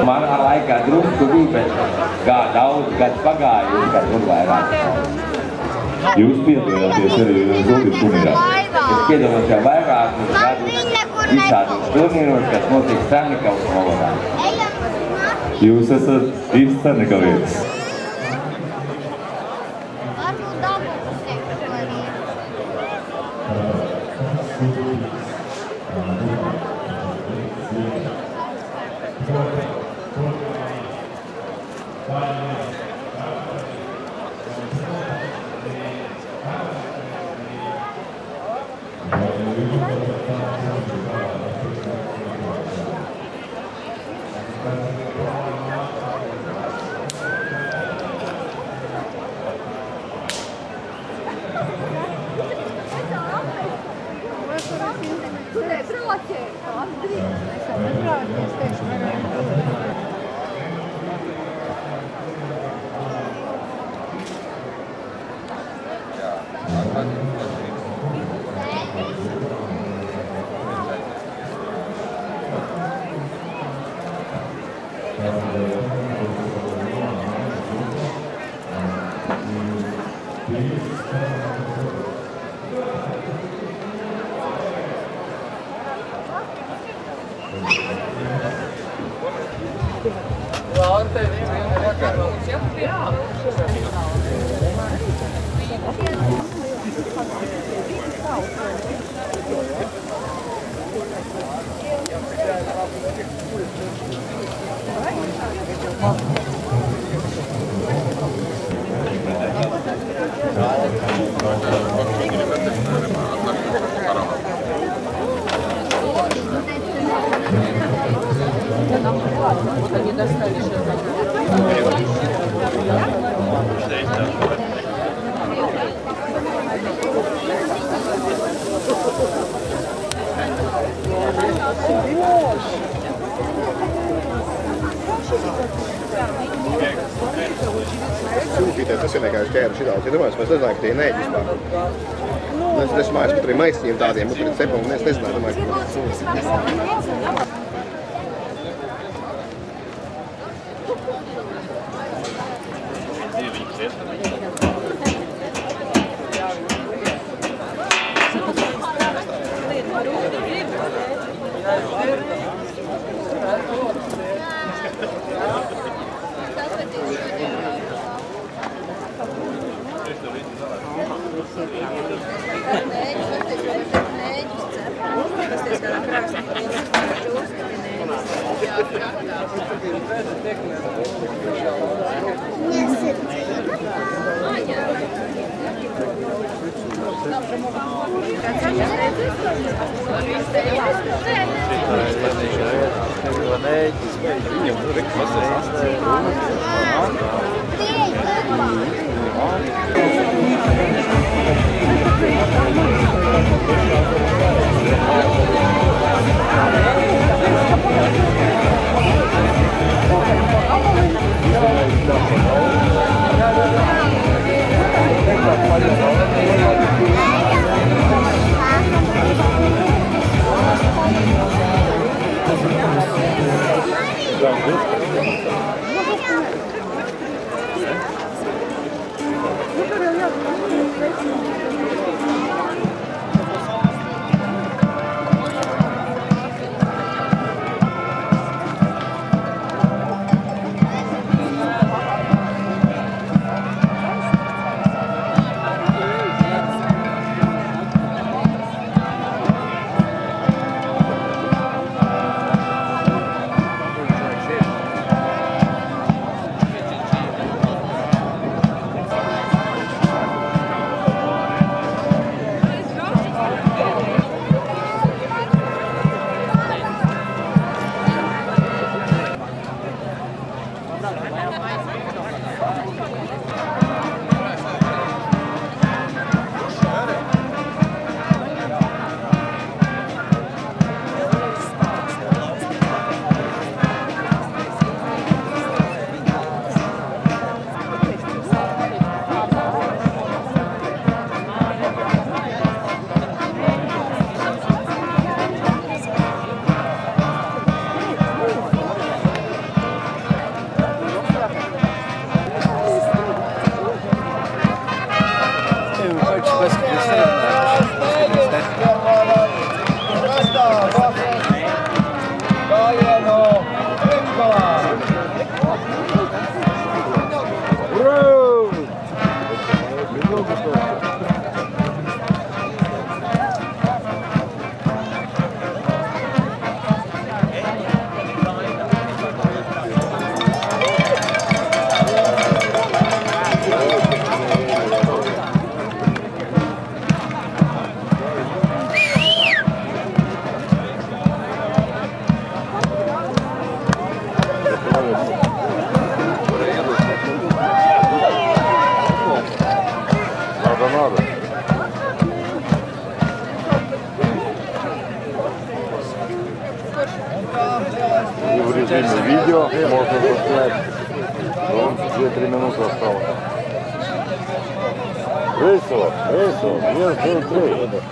Man ar laikā drusku bija, bet kā daudz gads pagāja, jūs kad un vairāk. Jūs piedalījāties arī Zolītas turnīrā? Es piedalos jau vairākus gadus visādos turnīros, kas notiek Cernikavas valodā. Jūs esat īsts cernikavietis. Sūtīties, tas ir vienkārši ķēru šitās. Ja domāju, mēs nezinājām, ka tie nēģi vispār. Es mājās, ka tur ir maisījumi tādiem, tur ir cepam, un es nezināju, domāju, ka tas ir. Thank you. В режиме видео можно заснять. 2-3 минуты осталось. Весело, весело. 1-2-3.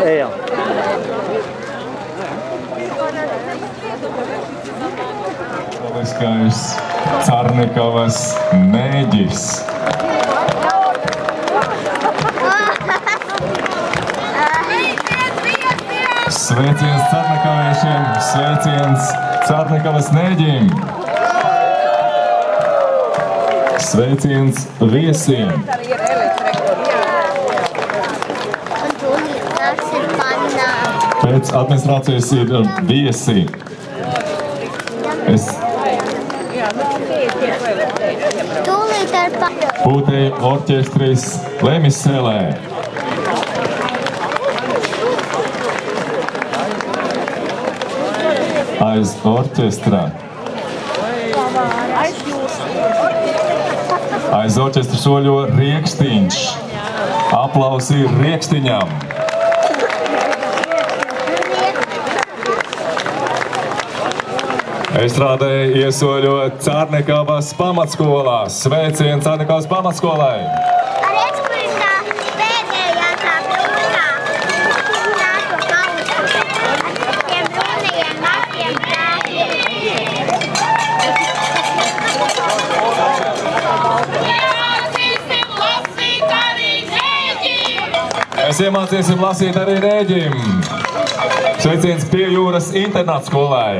Ejam. Liskais Carnikavas Nēģis. Sveiciens Carnikaviešiem, sveiciens Carnikavas Nēģim. Sveiciens viesiem. Pēc administrācijas ir viesi. Būtēji orķestris Lemisselē. Aiz orķestra. Aiz orķestra soļo Riekstīņš. Aplausi Riekstiņam! Estrādē iesoļo Cārnikavas pamatskolā. Sveiciens Cārnikavas pamatskolai! Ar eksperimentā pēdējā tā brūnā nāko kausa ar tiem brūnajiem maziem prātiem. Mēs iemācīsim lasīt arī rēģim. Sveiciens Pie jūras internātskolai.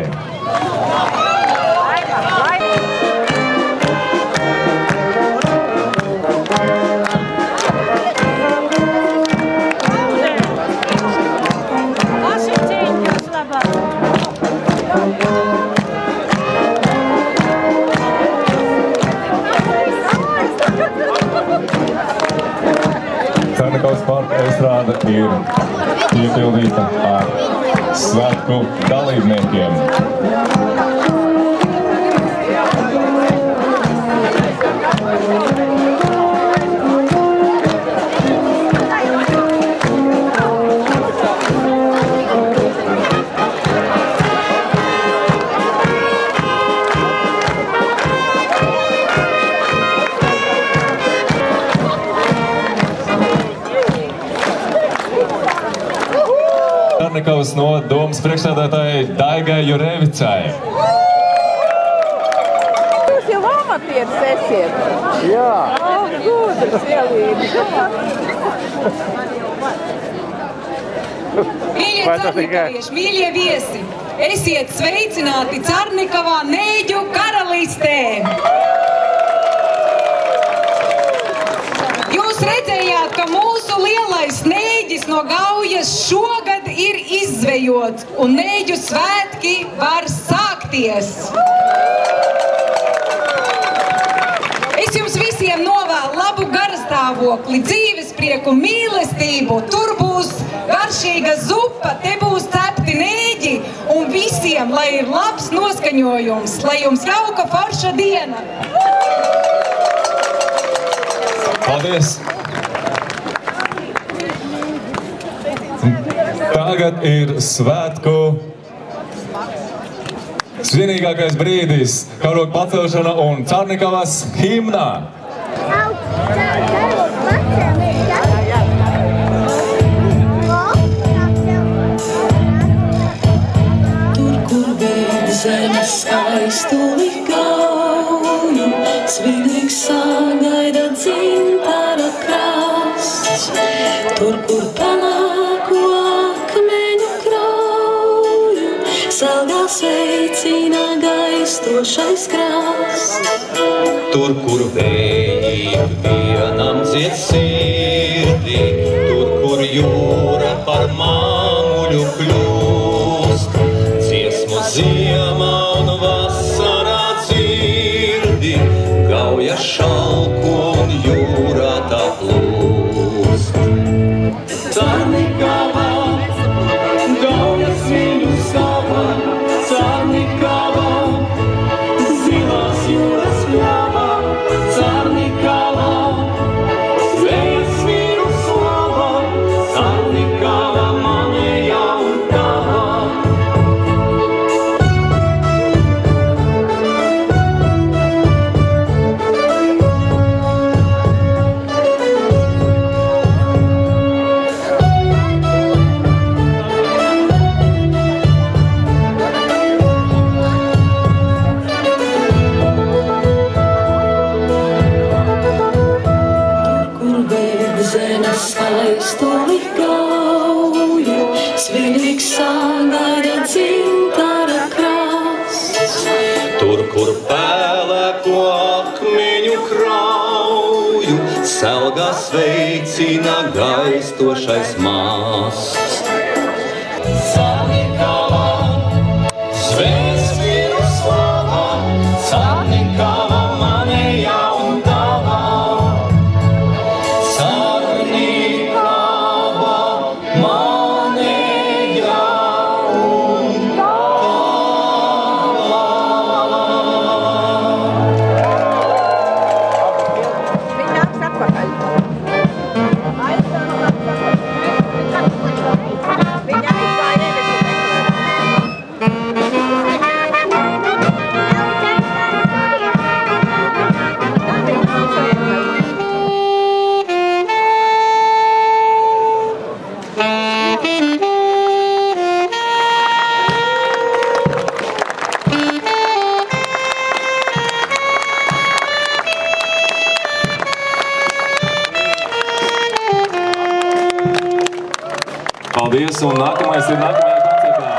Cārnikavas parka estrāde ir piepildīta ar svētku dalībniekiem. Cārnikavas no domas priekšsēdētājai Daigai Jurevicai. Jūs jau amatieris esiet? Jā. Gudrs, ielīdzi. Mīļie cārnikavieši, mīļie viesi, esiet sveicināti Cārnikavā Nēģu karalistē! Jūs redzējāt, ka mūsu lielais nēģis no Gaujas šogad ir izzvejots, un nēģu svētki var sākties. Es jums visiem novēlu labu garastāvokli, dzīvesprieku, mīlestību. Tur būs garšīga zupa, te būs cepti nēģi, un visiem, lai ir labs noskaņojums, lai jums jauka forša diena. Paldies! Tagad ir svētku svinīgākais brīdis - karogu pacelšana un Cārnikavas himna. Tur, kur bija zemes skaistuli gauju, svinīgs sagaida dzintara krasts. Tur, kur panāku akmeņu krauju, salgā sveicina gaistošais krasts. Tur, kur vēji vienam dzied sirdi, tur, kur jūra par māmuļu kļūst, dziesmu ziemā un vasarā dzirdi, Gauja šalko un jūrā tā plūst. Cārnikavā, Gaujas viņu sava, Cārnikavā, zilās jūras pļava, Cārnikavā, zvejas vīru slava, Cārnikavā manējā un tava. Skaistuli gauju, svinīgs sagaida dzintara krasts. Tur, kur pēlēko akmeņu krauju, selgā sveicina gaistošais masts. Cārnikavā, zvejas vīru slava, Cārnikavā manējā un tava. Viņi nāks atpakaļ. Paldies, un nākamais ir nākamajā koncertā.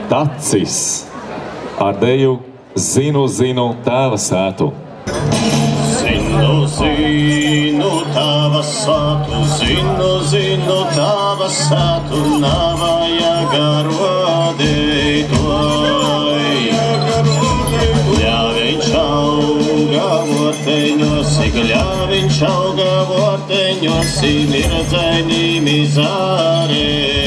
Tacis ar deju Zinu, zinu tēva sētu. Zinu, zinu tava sātu, zinu, zinu tava sātu, navajag rodītoj. Gļāviņš auga vorteņos, gļāviņš auga vorteņos, mirdzainīm zāreņīm.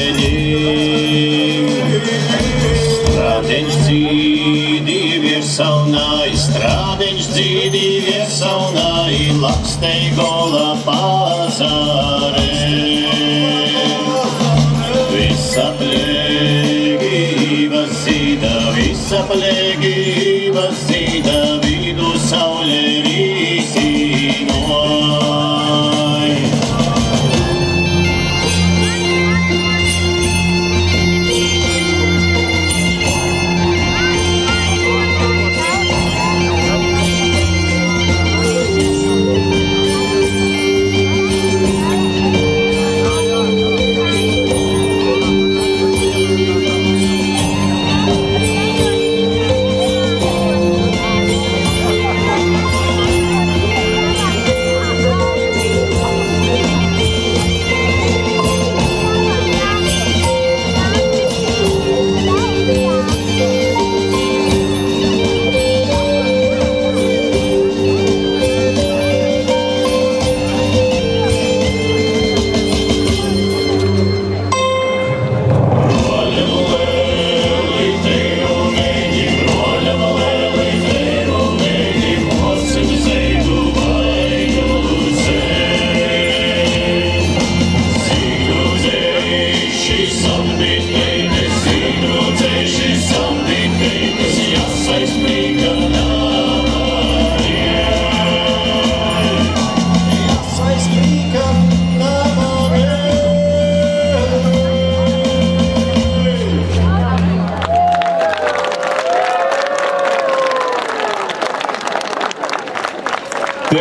Strādiņš dzīdi virsaunai, strādiņš dzīdi virsaunai, lakstei gola pazare. Visa plēgība zīda, visa plēgība zīda, vidu saule rīsinoj.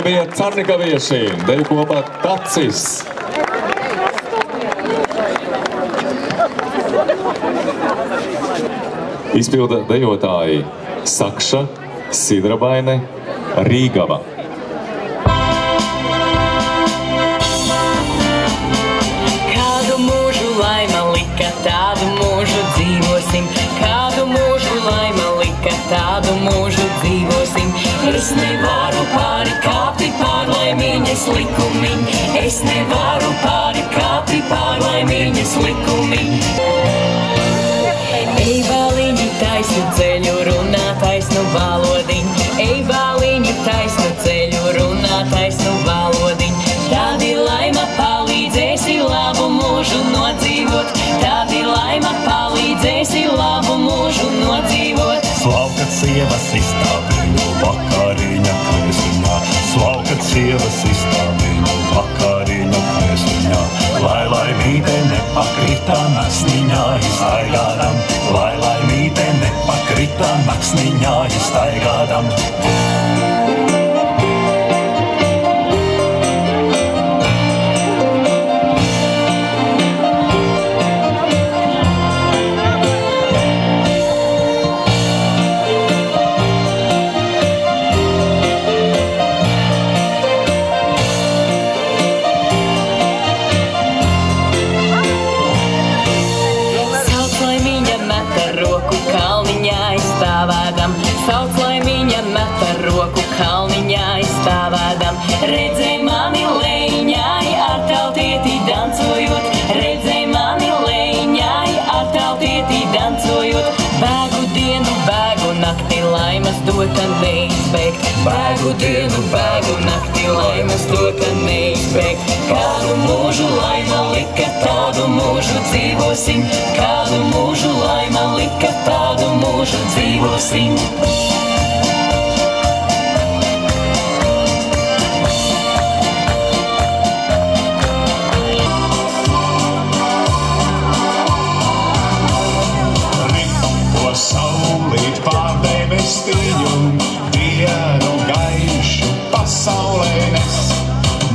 Tie bija Carnikavieši, deju kopā Tacis. Izpilda dejotāji Sakša, Sidrabaine, Rīgava. Kādu mūžu laima lika, tādu mūžu dzīvosim. Kādu mūžu laima lika, tādu mūžu dzīvosim. Es nevaru pāri kāpti pār laimīņas likumiņ. Es nevaru pāri kāpti pār laimīņas likumiņ. Ej, bāliņi, taisnu ceļu, runā taisnu valodiņ. Ej, bāliņi, taisnu ceļu, runā taisnu valodiņ. Tādi laima palīdzēsi labu mūžu nodzīvot. Tādi laima palīdzēsi labu mūžu nodzīvot. Slaukat sievas izstāviņu vakariņa krēsliņā. Slaukat sievas izstāviņu vakariņa krēsliņā. Lai laimīte nepakrita naksniņā izstaigādam. Lai laimīte nepakrita naksniņā izstaigādam. Sauc, lai viņa meta roku kalniņā izstāvādam. Redzēj mani leņķi ar tautieti dancojot. Redzēj mani leņķi ar tautieti dancojot. Bēgu dienu, bēgu nakti, laimas dota neizbēgt. Bēgu dienu, bēgu nakti, laimas dota neizbēgt. Kādu mūžu laima lika, tādu mūžu dzīvosim. Kādu mūžu laima lika, tādu mūžu dzīvosim. Saulīt pār debestīņu, dienu gaišu pasaulē nes.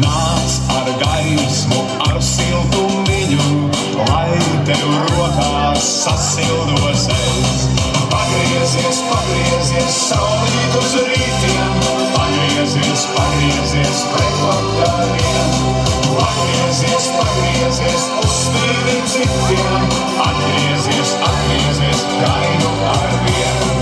Nāc ar gaismu, ar siltumiņu, lai tev rokās sasildos es. Pagriezies, pagriezies, saulīt uz rītiem, pagriezies, pagriezies, pret vakariem. Pagriezies, pagriezies, uz spīdiem citiem, atgriezies, atgriezies, gainu ar vienu.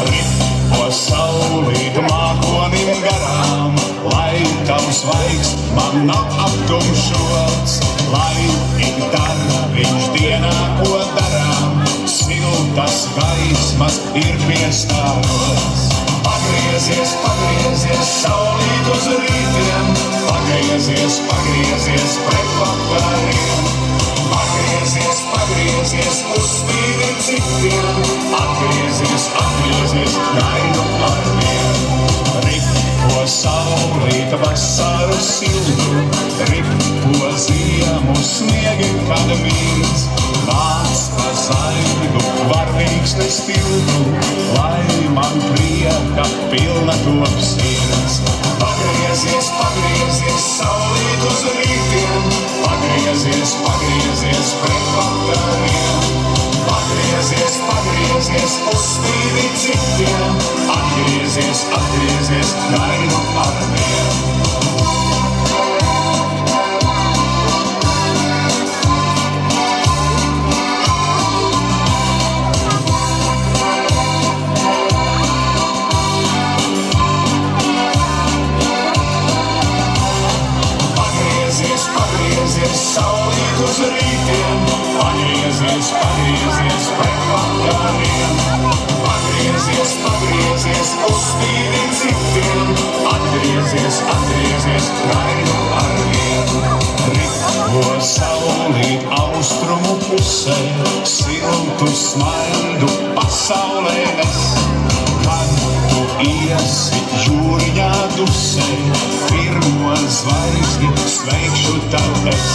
Ripo saulīt mākonim garām, lai tavs svaigs man nav aptumšots, lai ik darbiņš dienā, ko darām, siltas gaismas ir piestāvots. Pagriezies, pagriezies, saulīt uz rītiem, pagriezies, pagriezies, pret vakariem. Pagriezies, pagriezies, uz spīdiem citiem, atgriezies, atgriezies, gainu ar vienu. Ripo saulīt vasaru siltu, ripo ziemu sniegi, kad mīts. Nāc pa zaidu, varvīksnes pildu, lai man prieka pilna top sirds. Pagriezies, pagriezies, saulīt uz rītiem, pagriezies, pagriezies, pret vakariem. Pagriezies, pagriezies, uz spīdi citiem, atgriezies, atgriezies, gainu ar vienu. Saulīt uz rītiem, pagriezies, pagriezies, pret vakariem. Pagriezies, pagriezies, uz spīdiem citiem, atgriezies, atgriezies, gainu ar vienu. Ripo saulīt austrumu pusē, siltu smaidu pasaulē nes. Kad tu iesi jūriņā dusē, pirmo zvaigzni sveikšu tav es.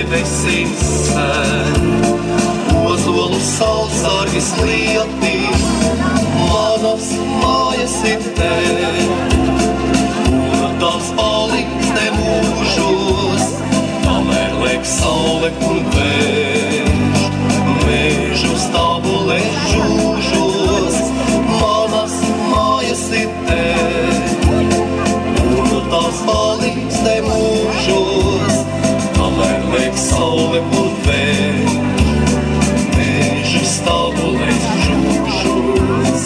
debesis sen. Ozolu saulsargis lieti, manas mājas ir te. Un tās paliks te mūžos, kamēr liek saule un vējš. Mēžu stāvulēs žūžos, manas mājas ir te. Un tās paliks te mūžos, kamēr liek saule un vējš. Mēžu stāvulēs žūžos.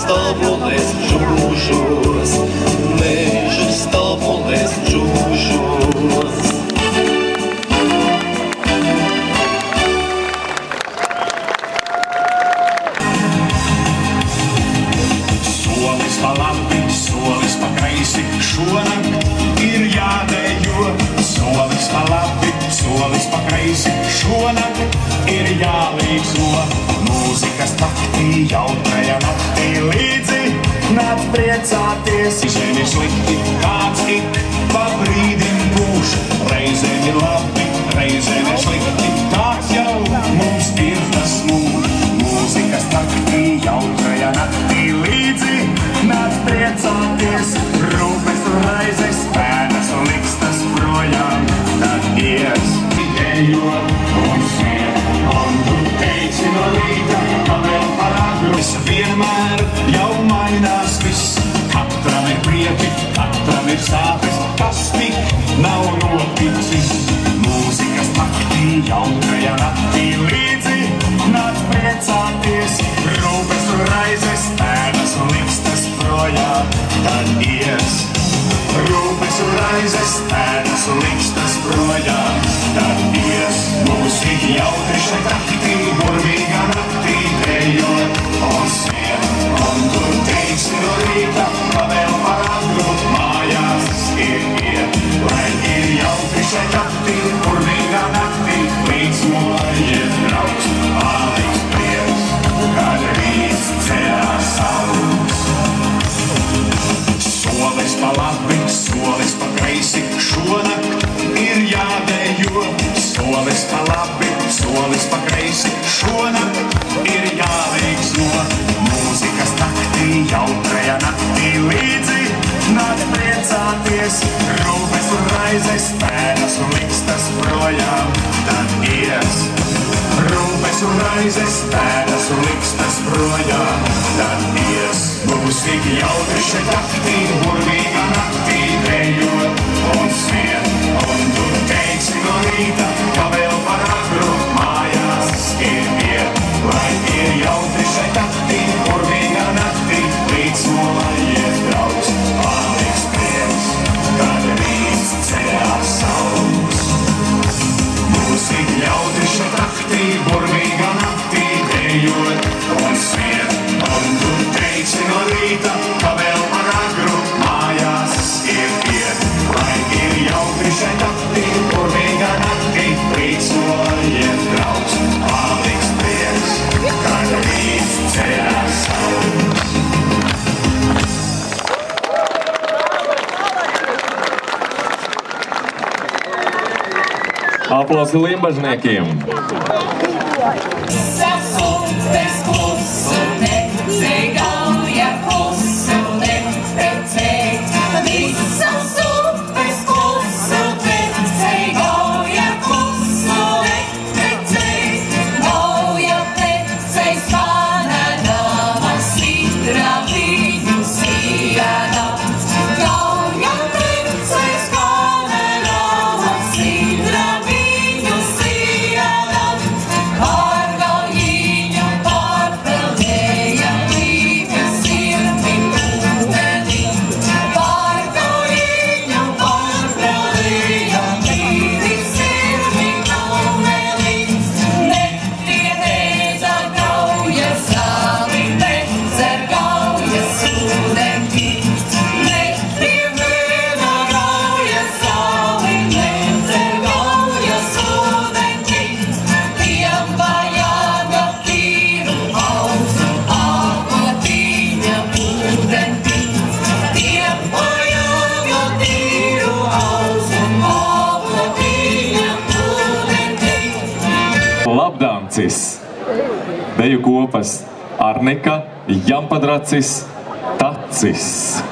Stāvulēs žūžos, mēžu stāvulēs žūžos. Solis pa labi, solis pa kreisi, šonakt ir jādejo. Solis pa labi, solis pa kreisi, šonakt ir jālīdzo. Mūzikas taktī jautrajā naktī līdzi nāc priecāties. Reizēm ir slikti, kāds ik pa brīdim būš. Reizēm ir labi, reizēm ir slikti, tāds jau mums ir tas mūs. Mūzikas taktī jautrajā naktī līdzi nāc priecāties. Rūpes un raizes, pēdas un likstas projām, tad ies. Ejot un smiet, un tu teici no rīta, ka vēl par agru. Es vienmēr jau mainās viss, katram ir prieki, katram ir sāpes, kas tik nav noticis. Mūzikas taktī jautrajā naktī līdzi nāc priecāties. Rūpes un raizes, pēdas un likstas projām, tad ies. Rūpes un raizes, pēdas un likstas projām, tad ies. Mūzika jautri šeit taktī, burvīgā naktī, dejot un smiet. Un tu teiksi no rīta, ka vēl par agru mājās ir iet. Lai ir jautri šeit taktī, burvīgā naktī, līdz mojiet draugs, paliks prieks, kad rīts ceļās saules. Solis pa labi, solis pa kreisi, šonakt ir jādejo. Solis pa labi, solis pa kreisi, šonakt ir jālīgzo. Mūzikas taktī jautrajā naktī līdzi nāc priecāties. Rūpes un raizes, pēdas un likstas projām, tad ies. Rūpes un raizes, pēdas un likstas projām, tad ies. Mūzika jautri šeit taktī, burvīgā naktī, dejot un smiet. Un tu teiksi no rīta, ka vēl par agru mājās ir iet. Lai ir jautri šeit taktī, burvīgā naktī, līdz nolajiet draugs, paliks prieks, kad rīts ceļās saules. Mūzika jautri šeit taktī, burvīgā naktī, dejot un smiet. Un tu teiksi no rīta, ka vēl par agru mājās ir iet. Lai ir jautri šeit taktī, burvīgā naktī, līdz nolajiet draugs, paliks prieks, kad rīts ceļās saules. Aplausi Limbažniekiem! See Jampadracis. Deju kopas Arnika, Jampadracis, Tacis.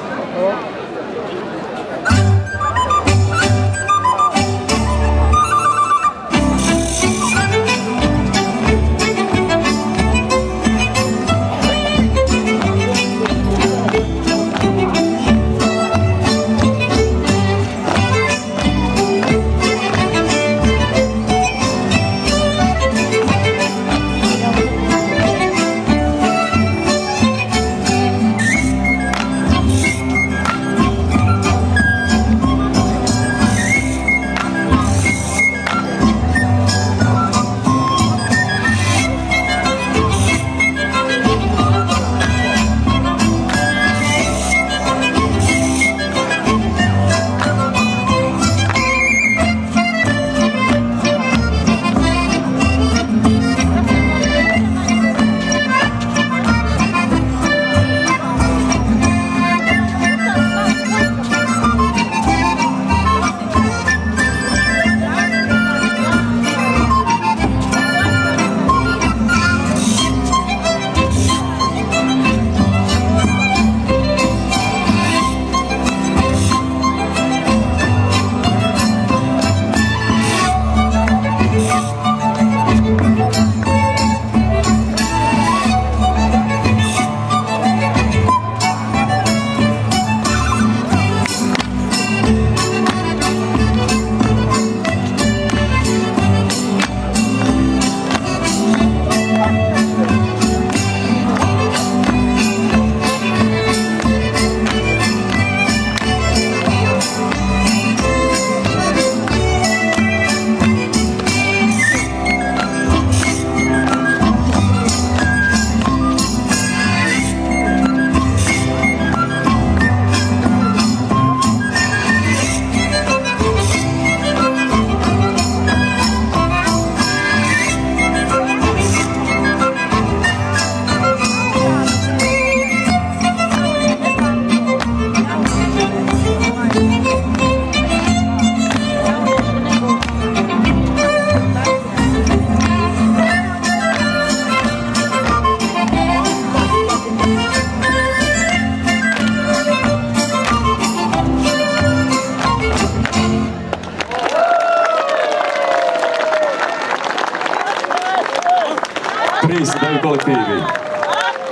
Trīs deju kolektīvi.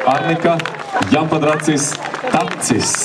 Arnika, Jampadracis, Tacis.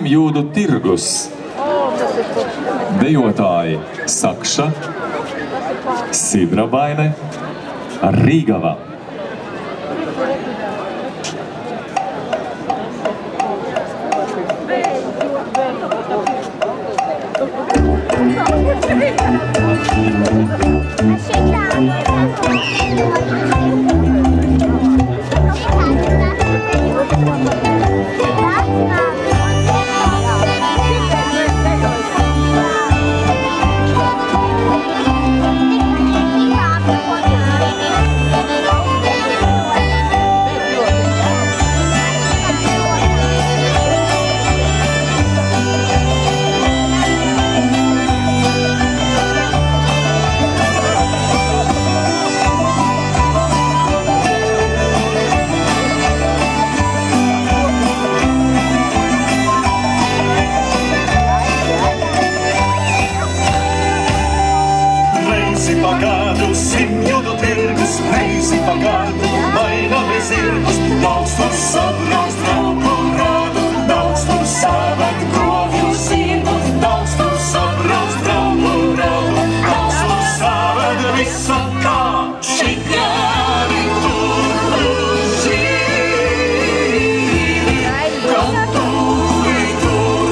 Simjūdu tirgus. Dejotāji Sakša, Sidrabaine, Rīgava. Simjūdu tirgus, reizi pagādu, mainamies zirgus, daudz tur sabrauc draugu rādu, daudz tur savat govju zirgu, daudz tur sabrauc draugu rādu, daudz tur savat visa kā šikāri tur zīvi, kam turi tur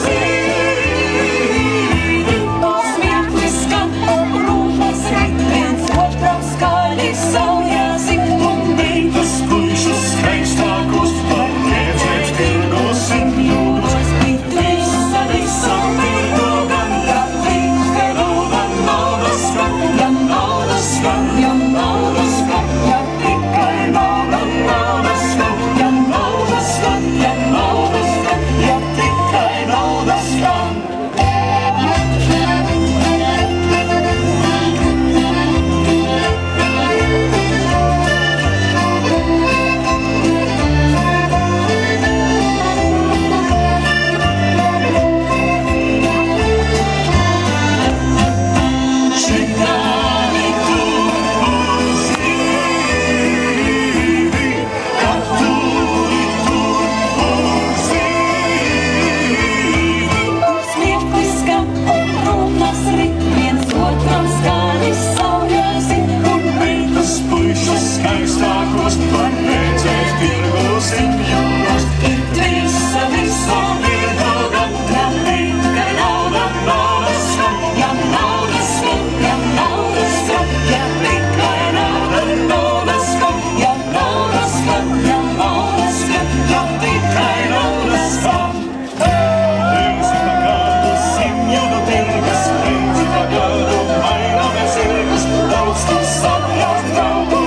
zīvi, smieklis skan un rūpas rit. Skaļi saujāsi un meitas puišus skaistākos var redzēt tirgos Simjūdus. Bet visa tirgu gan tikai nauda, nauda skan, ja nauda skan, ja nauda skan, ja tikai nauda, nauda skan, ja nauda skan, ja nauda skan, ja tikai nauda skan. Skaistākos var redzēt tirgos Simjūdus. Bet visa tirgu gan tikai nauda, nauda skan, ja nauda skan, ja nauda skan, ja tikai nauda, nauda skan, ja nauda skan, ja nauda skan, ja tikai nauda skan. Reizi pagādu Simjūdu tirgus, reizi pagādu mainamies zirgus, daudz tur sabrauc draugu.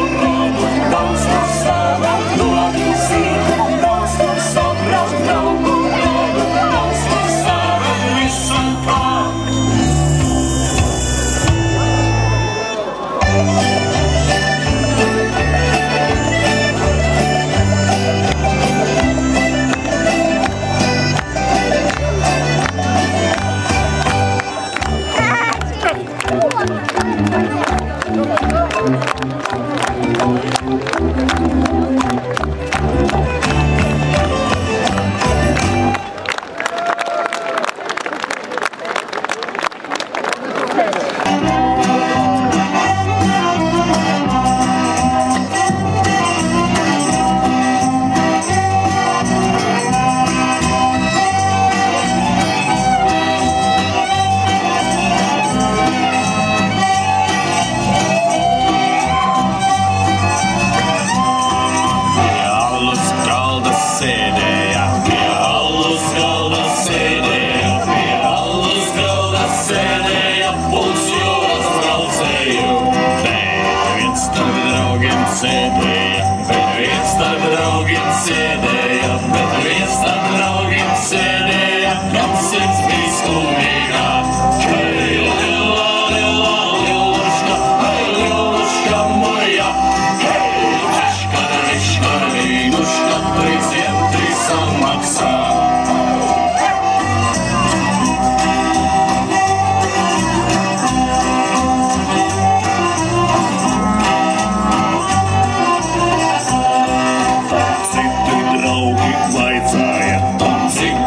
Daudz tur savat govju zirgu, daudz tur sabrauc draugu rādu, daudz tur savat visa kā. Cik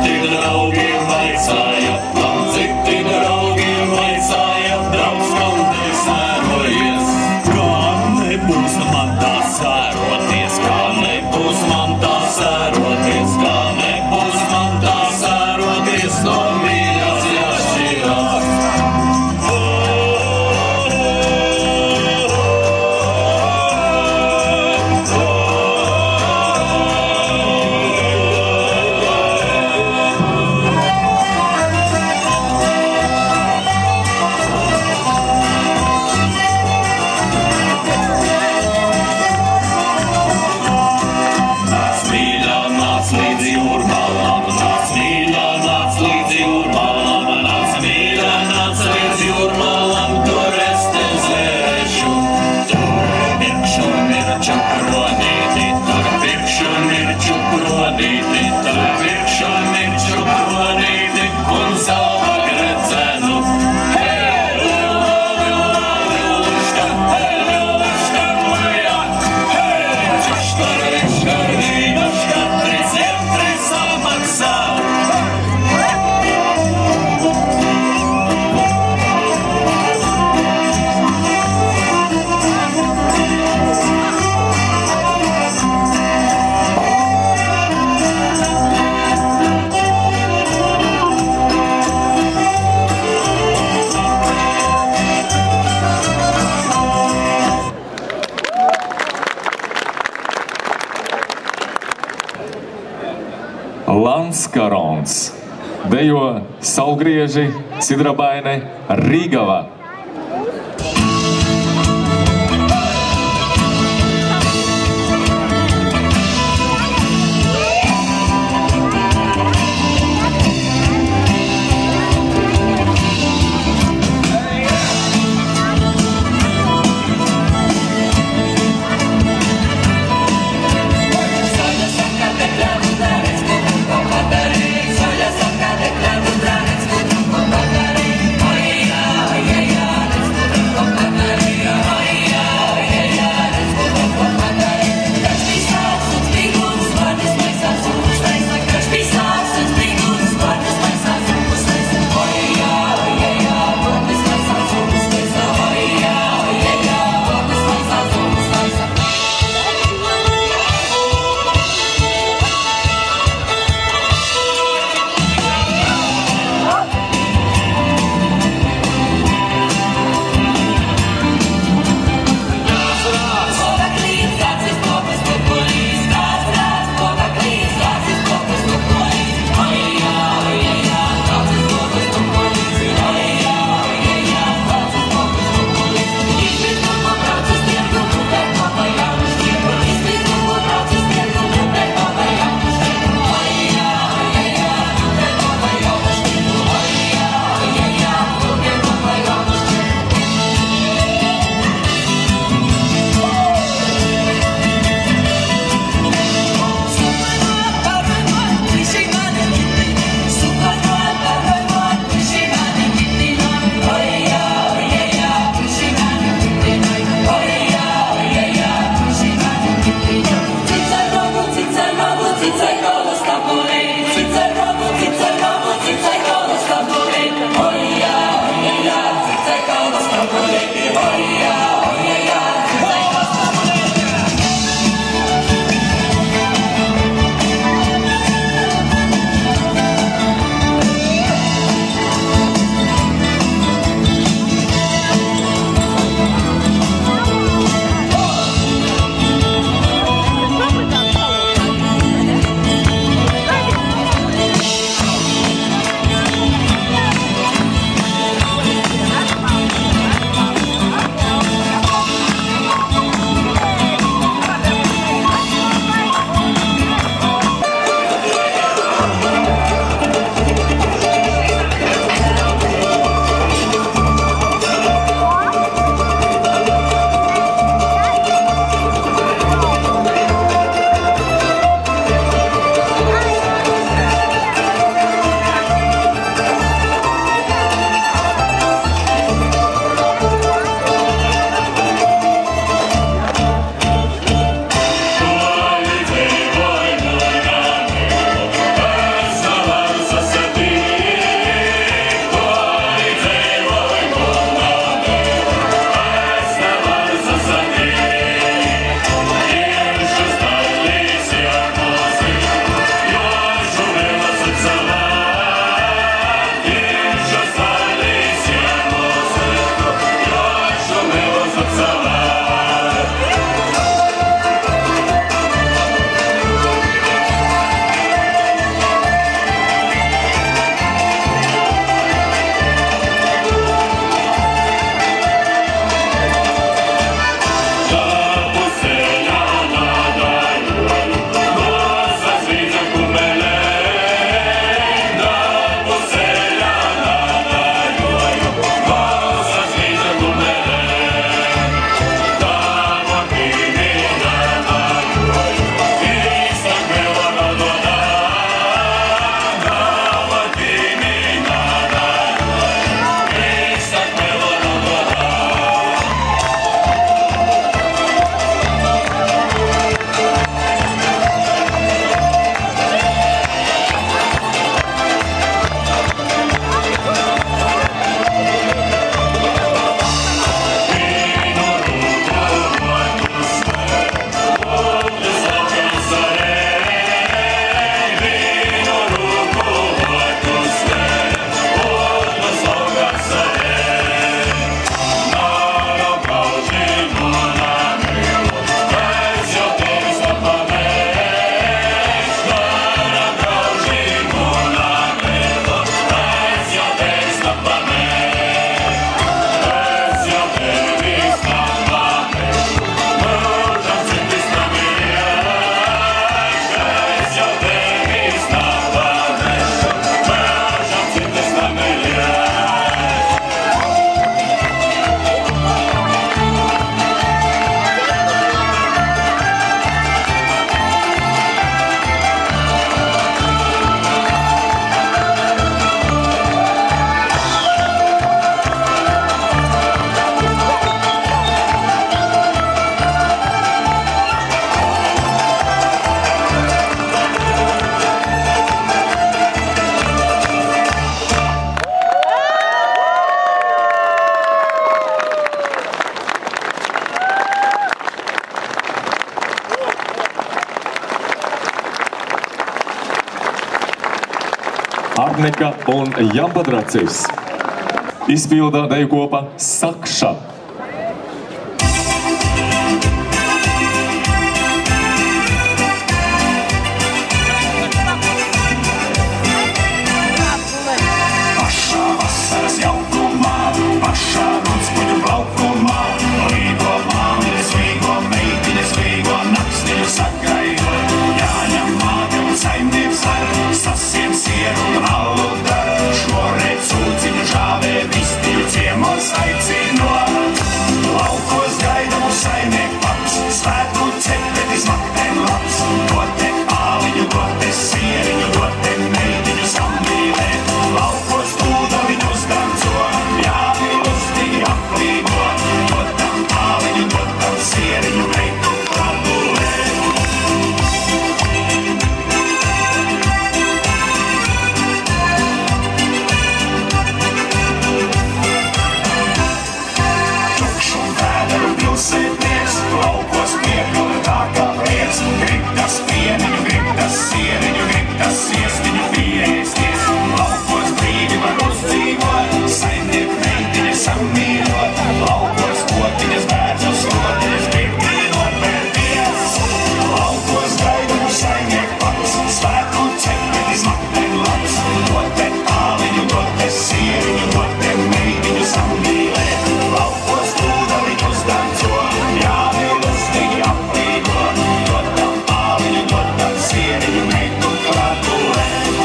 Maskarons. Dejo Saulgrieži, Sidrabaine, Rīgava. Yeah. Arnika un Jampadracis. Izpilda deju kopa Sakša. Pašā vasaras jaukumā, pašā rudspuļu plaukumā, līgo māmiņas, līgo meitiņas, līgo nakstiņu sagaidot. Jāņem māte un saimnieks ar, sasiem sieru un allu dar. Šoreiz sūciņu žāvē vistiņu ciemos aicinot. Laukos gaida mūs saimniek paps, svētku cepeti smakten labs. Dote āliņu, dote sieriņu, dote meitiņu samīlēt. Laukos tūda viņus danco, jāvi lustīgi aplīgo. Dotam āliņu, dotam sieriņu, meitu kladulēt. Tukšu un vēderu pilsētnieks, laukos piepilda tā kā prieks. Grib tas pieniņu, grib tas sieriņu, grib tas siestiņu pieēsties. Laukos brīvi var uzdzīvot, saimnieku meitiņa samīļot. Laukos kotiņas, bērzus, rotiņas, pirmī nopērties. Laukos gaida mūs saimnieku paps, svētku cepeti smakten labs. Dote āliņu, dote sieriņu, dote meitiņu samīlēt. Laukos tūda viņus danco, jāvi lustīgi aplīgo. Dotam āliņu, dotam sieriņu, meitu kladulēt.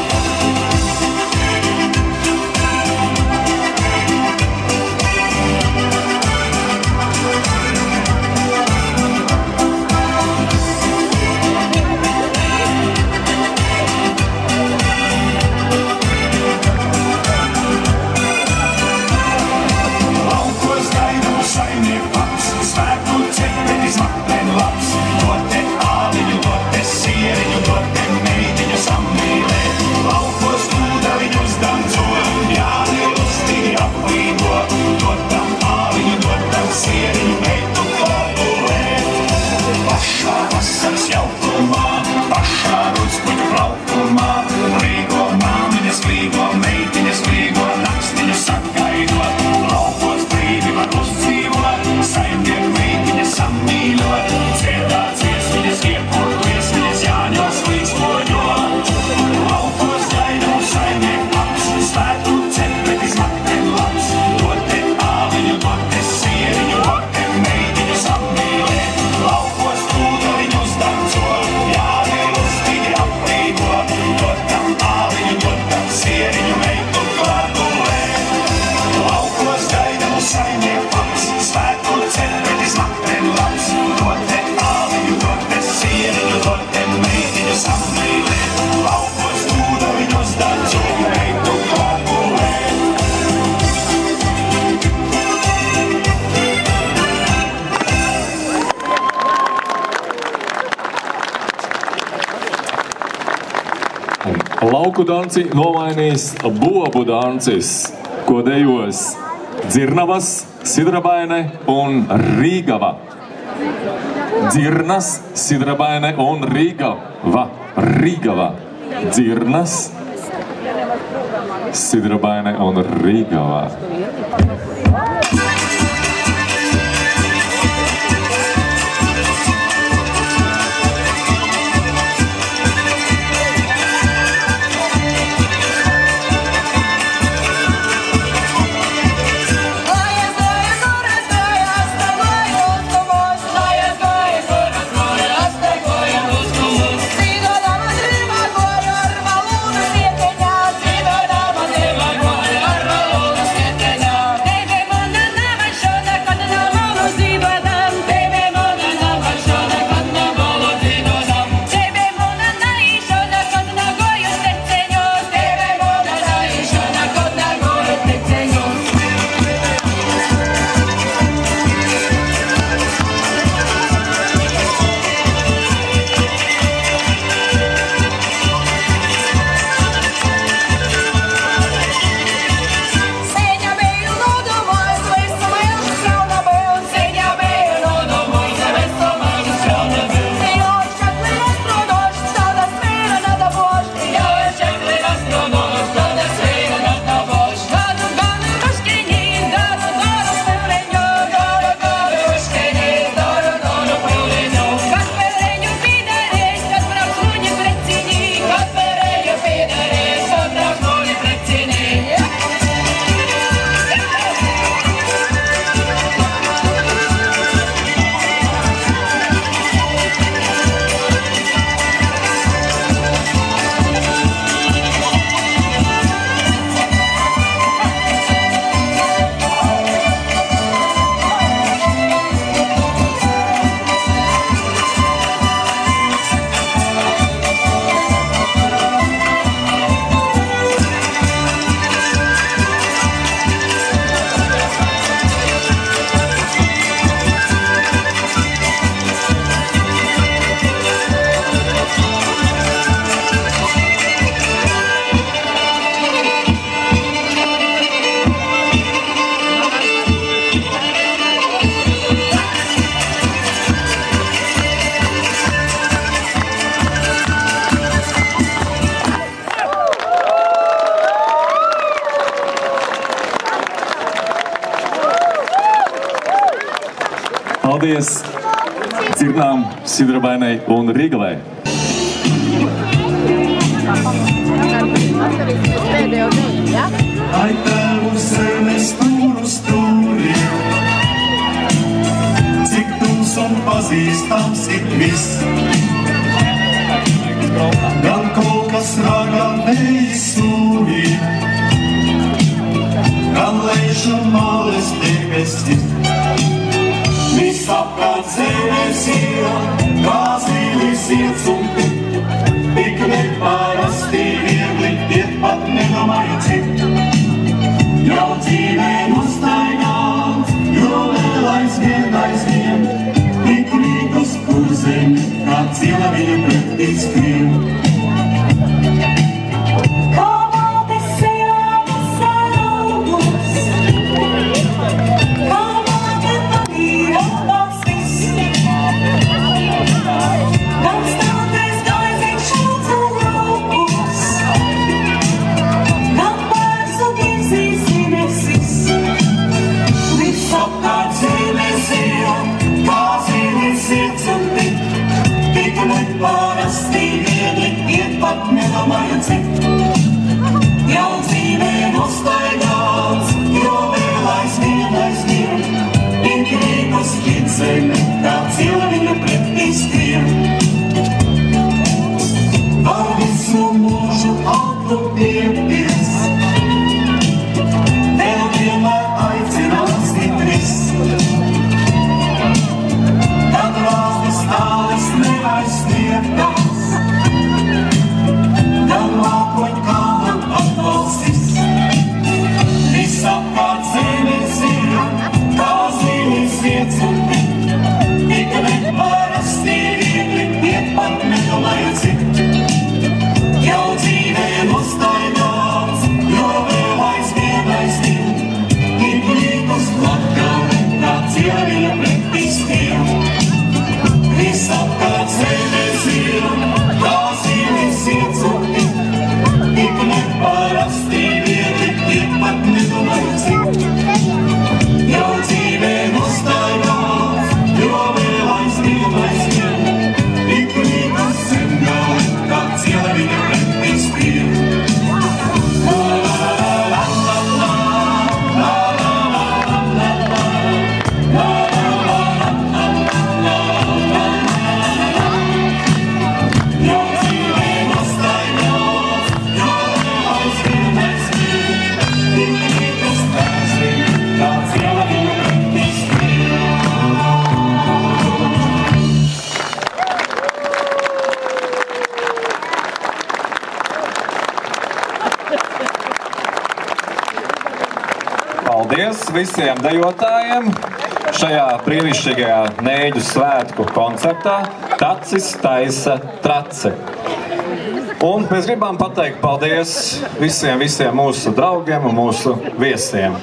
Laukos gaida mūs saimnieku paps, svētku cepeti smakten labs. Dote āliņu, dote sieriņu, dote meitiņu samīlēt. Laukos tūda viņus danco, jāvi lustīgi aplīgo. Dotam āliņu, dotam sieriņu, meitu kladulēt. Pašā vasaras jaukumā, pašā rudspuļu plaukumā, līgo māmiņas, līgo meitiņas, līgo nakstiņu sagaidot. Laukos brīvi var uzdzīvot, saimnieku meitiņas samīļot. Dziedāt dziesmiņas, iepurt liesmiņas, jāņos līdzpoļot. Laukos gaida mūs saimnieku paps, svētku cepeti smakten labs. Dote āliņu, dote sieriņu, dote meitiņu samīlēt. Laukos tūda viņus danco, jāvi lustīgi aplīgo. Dotam āliņu, dotam sieriņu, meitu kladulēt. Laukos gaida mūs saimnieku paps, svētku cepeti smakten labs. Dote āliņu, dote sieriņu, dote meitiņu samīlēt. Laukos tūda viņus danco, meitu kladulēt. Lauku danci nomainīs bobu dancis, ko dejos Dzirnavas, Sidrabaine un Rīgava. Dzirnas, Sidrabaine un Rīgava. Rīgava. Dzirnas, Sidrabaine un Rīgava. Arva lūdus, Paldies Cirnām, Sidrabainai un Rīgavai. Ai tavu zemes stūru stūri, cik tūs un pazīstams ik viss. Gan kaut kas ragā vējas sūri, gan lejuša males debesis. Viss apkārt zemes ir, kā zīlis iets un tik neparasti viegli, iet pat nedomāju cik. Jau dzīvē nostaigāts, jo vēl aizvien, tik līgus kur zemi, kā cila viņa pretī skrien. Kā mātes sejā saraugus, kā māte patīra tās viss. Gan stāties gaiziņš šūts un raugus, gan bērns un iesīs zinesis. Viss apkārt zemes ir, kā zīlis iets un tik neparasti viegli, iet pat nedomāju cik. Jau dzīvē nostaigāts, jo vēl aizvien, tik līgus iet zeme, kā cila viņa pretī skrien. Var visu mūžu atlu piepties, vēl vienmēr aicinās stipris. Kad rāstis tālis neaizsniegtās, gan mākoņ kalnam atbalstis. Viss apkārt zemes ir, kā zīlis iets un tik neparasti viegli, iet pat nedomāju cik. Jau dzīvē nostaigāts, jo vēl aizvien, tik līgus latgali, kā cila viņa pretī skrien. Viss apkārt zemes ir, kā zīlis iets un tik neparasti viegli, iet pat nedomāju cik. Jau dzīvē nostaigāts, jo vēl aizvien, tik līgus zemgali, kā cila viņa pretī skrien. Paldies visiem dejotājiem šajā brīnišķīgajā Nēģu svētku koncertā Tacis taisa traci. Un mēs gribam pateikt paldies visiem mūsu draugiem un mūsu viesiem.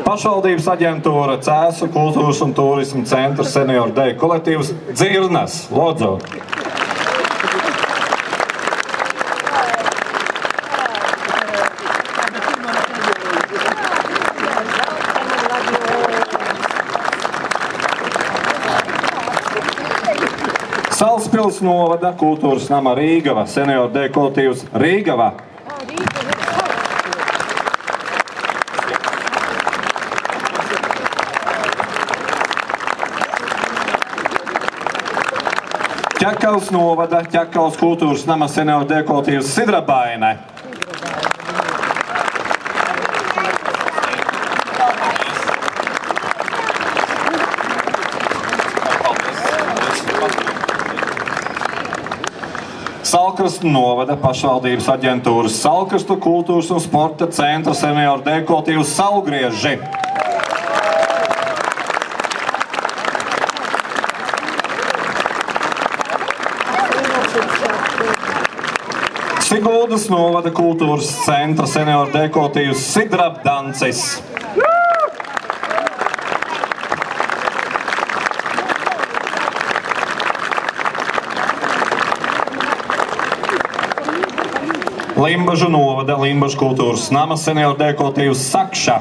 Pašvaldības aģentūra, Cēsu kultūras un turismu centra senioru deju kolektīvs Dzirnas, Lodzu. Salaspils novada kultūras nama Rīgava, senioru deju kolektīvs Rīgava. Ķekavas novada, Ķekavas kultūras nama senioru deju kolektīvs Sidrabaine. Salkrastu novada pašvaldības aģentūras Salkrastu kultūras un sporta centra senioru deju kolektīvs Saulgrieži. Siguldas novada kultūras centra senioru deju kolektīvs Sidrabdancis. Limbažu novada, Limbažu kultūras nama senioru deju kolektīvs Sakša.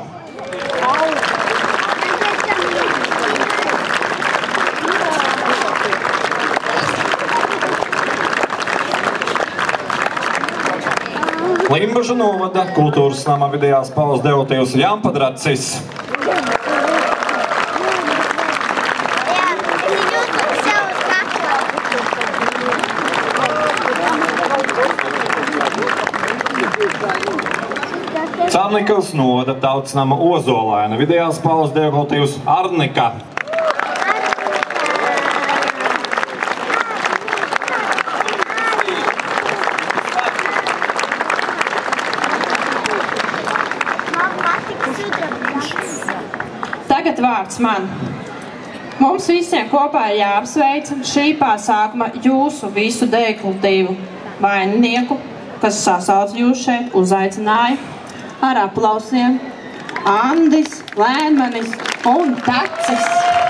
Limbažu novada kultūras nama vidējās paules devotājus Jāmpadracis. Cārnikavas novada tautas nama Ozolaina vidējās paules devotājus Arnika. Tagad vārds man. Mums visiem kopā ir jāapsveic šī pasākuma jūsu visu deklaratīvu vaininieku, kas sasauc jūs šeit, uzaicināja ar aplausiem Andis, Lēnmanis un Tacis.